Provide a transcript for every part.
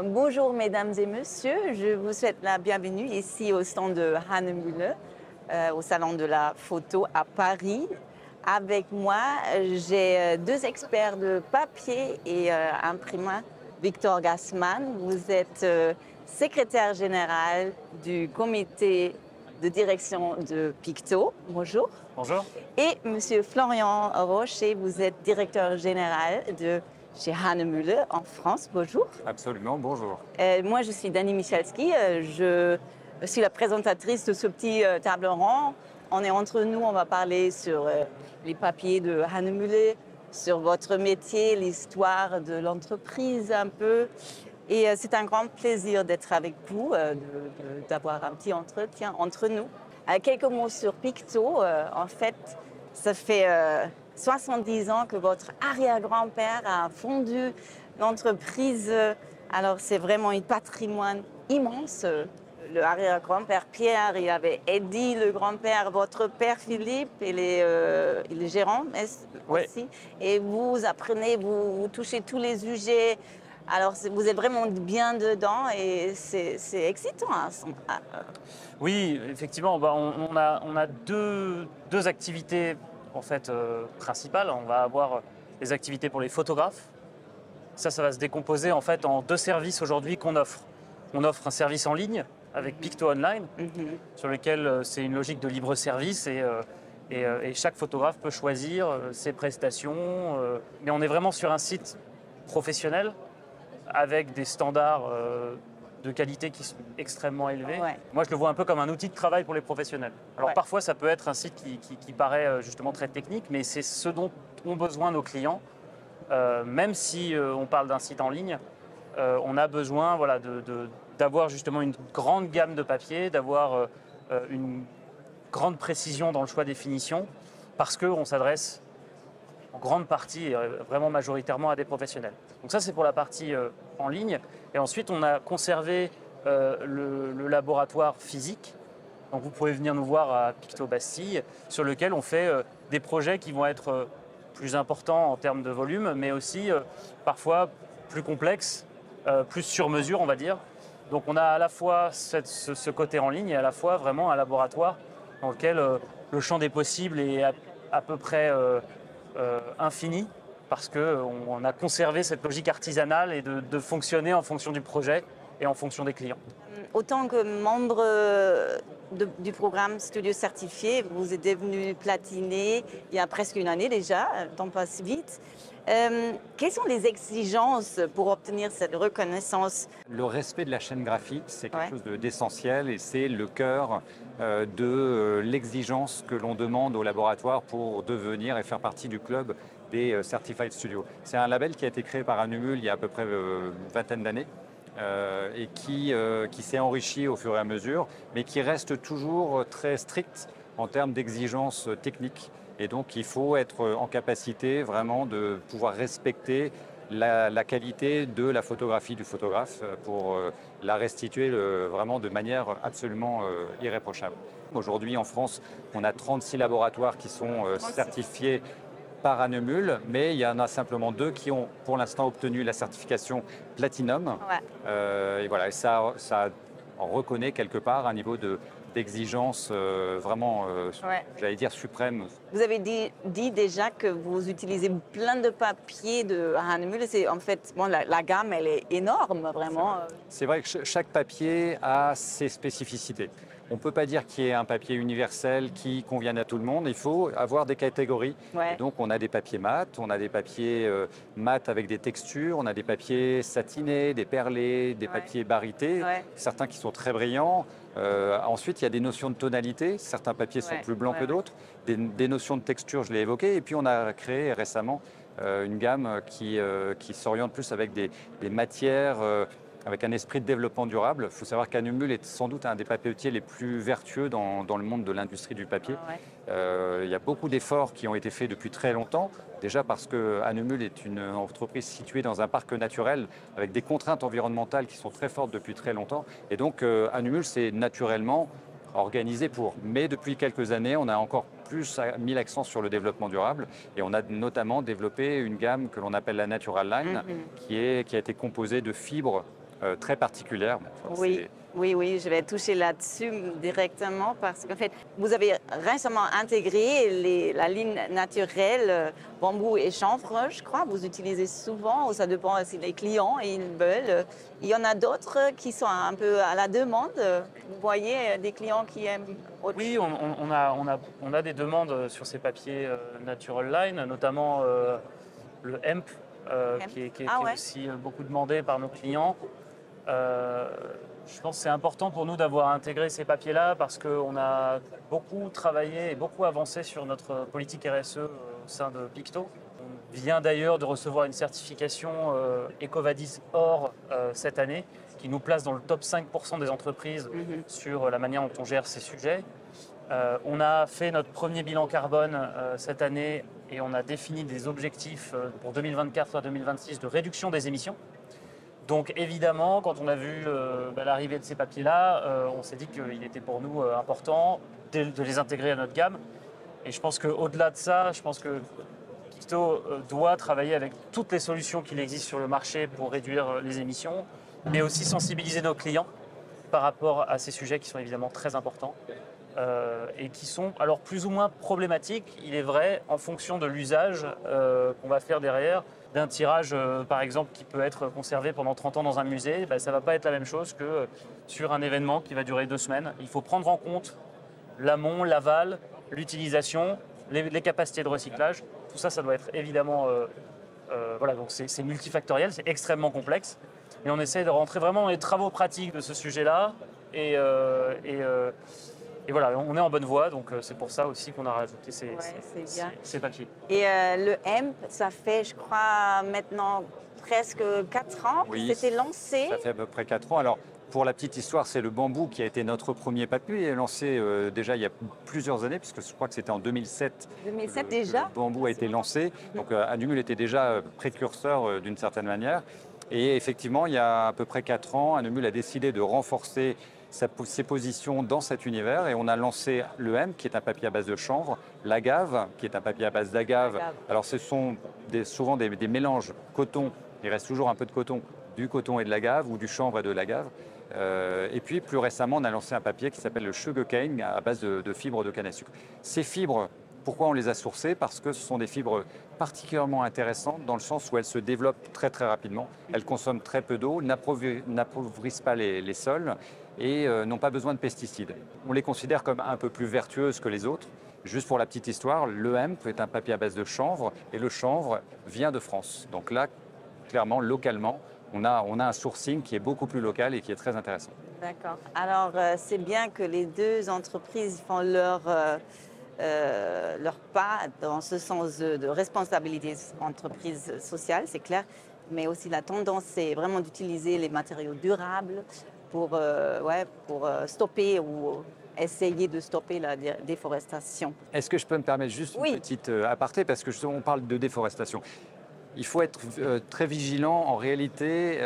Bonjour mesdames et messieurs, je vous souhaite la bienvenue ici au stand de Hanemühle, au salon de la photo à Paris. Avec moi, j'ai deux experts de papier et imprimant. Victor Gassman, vous êtes secrétaire général du comité de direction de Picto. Bonjour. Bonjour. Et Monsieur Florian Rocher, vous êtes directeur général de chez Hanemühle en France. Bonjour. Absolument, bonjour. Moi, je suis Dani Michalski. Je suis la présentatrice de ce petit table rond. On est entre nous, on va parler sur les papiers de Hanemühle, sur votre métier, l'histoire de l'entreprise un peu. Et c'est un grand plaisir d'être avec vous, d'avoir un petit entretien entre nous. Quelques mots sur Picto. En fait, ça fait 70 ans que votre arrière-grand-père a fondé l'entreprise. Alors, c'est vraiment un patrimoine immense. Le arrière-grand-père Pierre, il y avait Eddie, le grand-père, votre père Philippe, et les gérants aussi. Et vous apprenez, vous touchez tous les sujets. Alors, vous êtes vraiment bien dedans et c'est excitant. Oui, effectivement, on a deux activités en fait, principales. On va avoir les activités pour les photographes. Ça va se décomposer en fait en deux services aujourd'hui qu'on offre. On offre un service en ligne avec Picto Online, sur lequel c'est une logique de libre service et chaque photographe peut choisir ses prestations. Mais on est vraiment sur un site professionnel avec des standards de qualité qui sont extrêmement élevés. Ouais. Moi, je le vois un peu comme un outil de travail pour les professionnels. Alors parfois, ça peut être un site qui paraît justement très technique, mais c'est ce dont ont besoin nos clients. Même si on parle d'un site en ligne, on a besoin d'avoir justement une grande gamme de papiers, d'avoir une grande précision dans le choix des finitions, parce qu'on s'adresse en grande partie, vraiment majoritairement à des professionnels. Donc ça, c'est pour la partie en ligne. Et ensuite, on a conservé le laboratoire physique. Donc vous pouvez venir nous voir à Picto Bastille, sur lequel on fait des projets qui vont être plus importants en termes de volume, mais aussi parfois plus complexes, plus sur mesure, on va dire. Donc on a à la fois ce côté en ligne et à la fois vraiment un laboratoire dans lequel le champ des possibles est à peu près infini, parce qu'on a conservé cette logique artisanale et de fonctionner en fonction du projet et en fonction des clients. Autant que membre du programme Studio Certifié, vous êtes devenu platiné il y a presque une année déjà, le temps passe vite. Quelles sont les exigences pour obtenir cette reconnaissance? Le respect de la chaîne graphique, c'est quelque chose d'essentiel et c'est le cœur de l'exigence que l'on demande au laboratoire pour devenir et faire partie du club des Certified Studios. C'est un label qui a été créé par Hanemühle il y a à peu près une vingtaine d'années. Et qui s'est enrichi au fur et à mesure, mais qui reste toujours très strict en termes d'exigences techniques. Et donc, il faut être en capacité vraiment de pouvoir respecter la qualité de la photographie du photographe pour la restituer vraiment de manière absolument irréprochable. Aujourd'hui, en France, on a 36 laboratoires qui sont certifiés par Hanemühle, mais il y en a simplement 2 qui ont pour l'instant obtenu la certification Platinum. Et voilà, et ça on reconnaît quelque part un niveau d'exigence vraiment, j'allais dire, suprême. Vous avez dit déjà que vous utilisez plein de papiers de Hanemühle. C'est en fait, la gamme, elle est énorme, vraiment. C'est vrai que chaque papier a ses spécificités. On ne peut pas dire qu'il y ait un papier universel qui convienne à tout le monde. Il faut avoir des catégories. Et donc, on a des papiers mat, on a des papiers mat avec des textures, on a des papiers satinés, des perlés, des papiers barités, certains qui sont très brillants. Ensuite, il y a des notions de tonalité. Certains papiers sont plus blancs que d'autres. Des notions de texture, je l'ai évoqué. Et puis, on a créé récemment une gamme qui s'oriente plus avec des matières avec un esprit de développement durable. Il faut savoir qu'Hanemühle est sans doute un des papetiers les plus vertueux dans le monde de l'industrie du papier. Il y a beaucoup d'efforts qui ont été faits depuis très longtemps, déjà parce que Hanemühle est une entreprise située dans un parc naturel avec des contraintes environnementales qui sont très fortes depuis très longtemps. Et donc Hanemühle s'est naturellement organisé pour. Mais depuis quelques années, on a encore plus mis l'accent sur le développement durable et on a notamment développé une gamme que l'on appelle la Natural Line qui a été composée de fibres très particulière. Oui. Oui, je vais toucher là-dessus directement parce qu'en fait, vous avez récemment intégré la ligne naturelle bambou et chanvre, je crois. Vous utilisez souvent, ça dépend aussi des clients et ils veulent. Il y en a d'autres qui sont un peu à la demande. Vous voyez des clients qui aiment autre Oui, on a des demandes sur ces papiers Natural Line, notamment le hemp, qui est aussi beaucoup demandé par nos clients. Je pense que c'est important pour nous d'avoir intégré ces papiers-là parce qu'on a beaucoup travaillé et beaucoup avancé sur notre politique RSE au sein de Picto. On vient d'ailleurs de recevoir une certification EcoVadis Or cette année qui nous place dans le top 5% des entreprises sur la manière dont on gère ces sujets. On a fait notre premier bilan carbone cette année et on a défini des objectifs pour 2024 à 2026 de réduction des émissions. Donc évidemment, quand on a vu l'arrivée de ces papiers-là, on s'est dit qu'il était pour nous important de les intégrer à notre gamme. Et je pense qu'au-delà de ça, je pense que Picto doit travailler avec toutes les solutions qu'il existe sur le marché pour réduire les émissions, mais aussi sensibiliser nos clients par rapport à ces sujets qui sont évidemment très importants et qui sont alors plus ou moins problématiques, il est vrai, en fonction de l'usage qu'on va faire derrière. D'un tirage, par exemple, qui peut être conservé pendant 30 ans dans un musée, ça ne va pas être la même chose que sur un événement qui va durer 2 semaines. Il faut prendre en compte l'amont, l'aval, l'utilisation, les capacités de recyclage. Tout ça, ça doit être évidemment... voilà, donc c'est multifactoriel, c'est extrêmement complexe. Et on essaie de rentrer vraiment dans les travaux pratiques de ce sujet-là. Et voilà, on est en bonne voie, donc c'est pour ça aussi qu'on a rajouté ces papiers. Et le hemp, ça fait, je crois, maintenant presque 4 ans que c'était lancé. Ça fait à peu près 4 ans. Alors, pour la petite histoire, c'est le bambou qui a été notre premier papier, lancé déjà il y a plusieurs années, puisque je crois que c'était en 2007. 2007 déjà. Le bambou a été lancé, donc Anumul était déjà précurseur d'une certaine manière. Et effectivement, il y a à peu près 4 ans, Anumul a décidé de renforcer ses positions dans cet univers et on a lancé le hemp qui est un papier à base de chanvre, l'agave qui est un papier à base d'agave. Alors ce sont souvent des mélanges coton, il reste toujours un peu de coton, du coton et de l'agave ou du chanvre et de l'agave. Et puis plus récemment on a lancé un papier qui s'appelle le sugarcane à base de fibres de canne à sucre. Ces fibres, pourquoi on les a sourcées? Parce que ce sont des fibres particulièrement intéressantes dans le sens où elles se développent très très rapidement, elles consomment très peu d'eau, n'appauvrissent pas les sols et n'ont pas besoin de pesticides. On les considère comme un peu plus vertueuses que les autres. Juste pour la petite histoire, le hemp est un papier à base de chanvre et le chanvre vient de France. Donc là, clairement, localement, on a un sourcing qui est beaucoup plus local et qui est très intéressant. D'accord. Alors, c'est bien que les deux entreprises font leur pas dans ce sens de responsabilité entreprise sociale, c'est clair, mais aussi la tendance, c'est vraiment d'utiliser les matériaux durables pour stopper ou essayer de stopper la déforestation. Est-ce que je peux me permettre juste une petite aparté, parce que justement on parle de déforestation. Il faut être très vigilant. En réalité,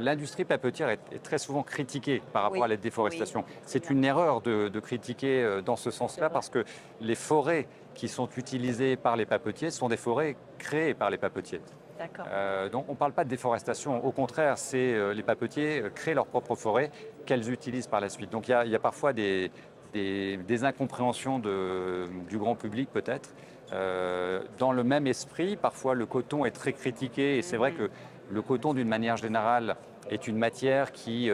l'industrie papetière est très souvent critiquée par rapport à la déforestation. C'est une erreur de critiquer dans ce sens-là parce que les forêts qui sont utilisées par les papetiers sont des forêts créées par les papetiers. Donc on ne parle pas de déforestation. Au contraire, les papetiers créent leurs propres forêts qu'elles utilisent par la suite. Donc il y a parfois des incompréhensions du grand public peut-être. Dans le même esprit, parfois le coton est très critiqué et c'est vrai que le coton d'une manière générale est une matière qui,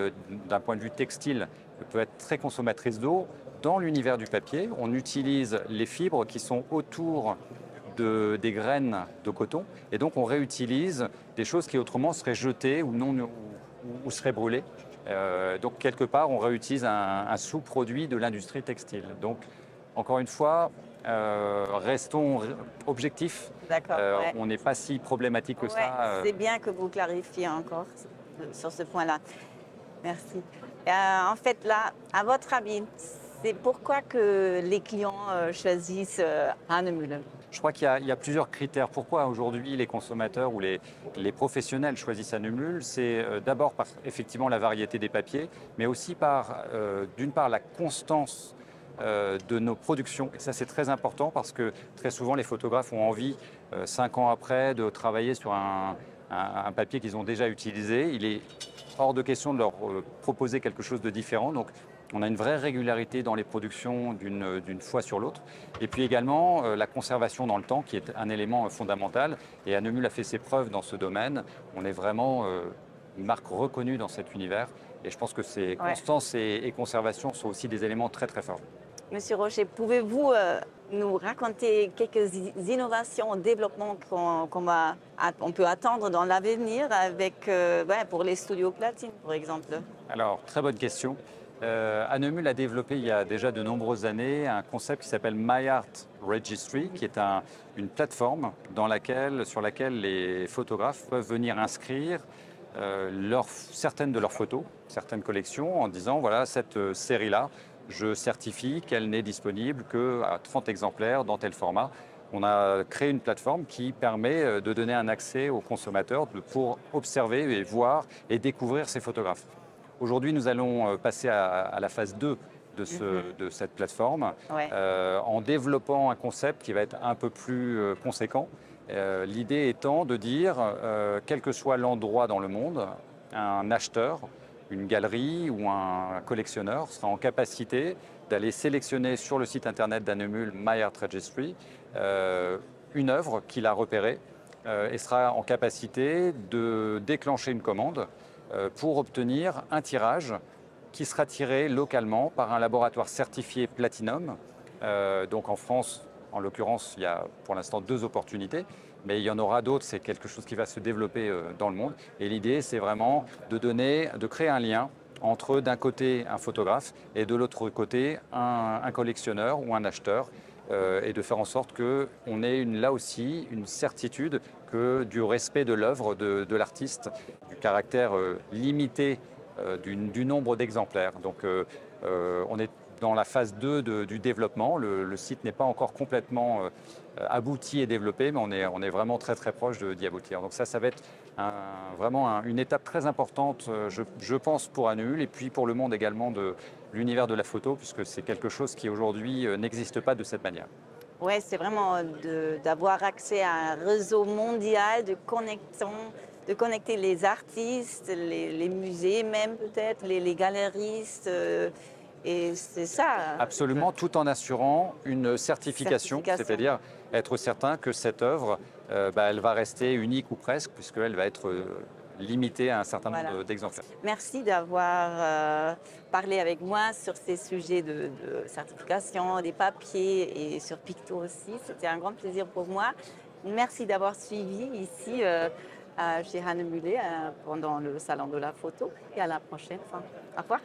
d'un point de vue textile, peut être très consommatrice d'eau. Dans l'univers du papier, on utilise les fibres qui sont autour des graines de coton et donc on réutilise des choses qui autrement seraient jetées ou seraient brûlées. Donc quelque part, on réutilise un sous-produit de l'industrie textile. Donc encore une fois, restons objectifs. On n'est pas si problématique que ça. C'est bien que vous clarifiez encore sur ce point-là. Merci. En fait, là, à votre avis, c'est pourquoi que les clients choisissent Hanemühle? Je crois qu'il y a plusieurs critères. Pourquoi aujourd'hui les consommateurs ou les professionnels choisissent Hanemühle? C'est d'abord par effectivement la variété des papiers, mais aussi par, d'une part, la constance de nos productions. Et ça, c'est très important parce que très souvent, les photographes ont envie, 5 ans après, de travailler sur un un papier qu'ils ont déjà utilisé. Il est hors de question de leur proposer quelque chose de différent. Donc, on a une vraie régularité dans les productions d'une fois sur l'autre. Et puis également la conservation dans le temps, qui est un élément fondamental. Et Hanemühle a fait ses preuves dans ce domaine. On est vraiment une marque reconnue dans cet univers. Et je pense que constance et conservation sont aussi des éléments très très forts. Monsieur Rocher, pouvez-vous nous raconter quelques innovations en développement qu'on peut attendre dans l'avenir pour les studios platine, par exemple? Alors, très bonne question. Hanemühle a développé il y a déjà de nombreuses années un concept qui s'appelle My Art Registry, qui est une plateforme sur laquelle les photographes peuvent venir inscrire certaines de leurs photos, certaines collections, en disant voilà, cette série-là, je certifie qu'elle n'est disponible qu'à 30 exemplaires dans tel format. On a créé une plateforme qui permet de donner un accès aux consommateurs pour observer et voir et découvrir ces photographes. Aujourd'hui, nous allons passer à la phase 2 de cette plateforme en développant un concept qui va être un peu plus conséquent. L'idée étant de dire, quel que soit l'endroit dans le monde, un acheteur, une galerie ou un collectionneur sera en capacité d'aller sélectionner sur le site internet d'Hanemühle My Art Registry une œuvre qu'il a repérée et sera en capacité de déclencher une commande pour obtenir un tirage qui sera tiré localement par un laboratoire certifié Platinum. Donc en France, en l'occurrence, il y a pour l'instant 2 opportunités, mais il y en aura d'autres, c'est quelque chose qui va se développer dans le monde. Et l'idée, c'est vraiment de créer un lien entre d'un côté un photographe et de l'autre côté un collectionneur ou un acheteur, et de faire en sorte qu'on ait là aussi une certitude du respect de l'œuvre de l'artiste, du caractère limité du nombre d'exemplaires. Donc on est dans la phase 2 du développement. Le site n'est pas encore complètement abouti et développé, mais on est vraiment très très proche d'y aboutir. Donc ça va être vraiment une étape très importante, je pense, pour Hanemühle et puis pour le monde également de l'univers de la photo, puisque c'est quelque chose qui aujourd'hui n'existe pas de cette manière. Oui, c'est vraiment d'avoir accès à un réseau mondial de connecter les artistes, les musées même peut-être, les galeristes. Et c'est ça. Absolument, tout en assurant une certification. C'est-à-dire être certain que cette œuvre, elle va rester unique ou presque, puisqu'elle va être limitée à un certain nombre d'exemplaires. Merci d'avoir parlé avec moi sur ces sujets de certification, des papiers et sur Picto aussi. C'était un grand plaisir pour moi. Merci d'avoir suivi ici chez Hanemühle pendant le salon de la photo et à la prochaine fois. Au revoir.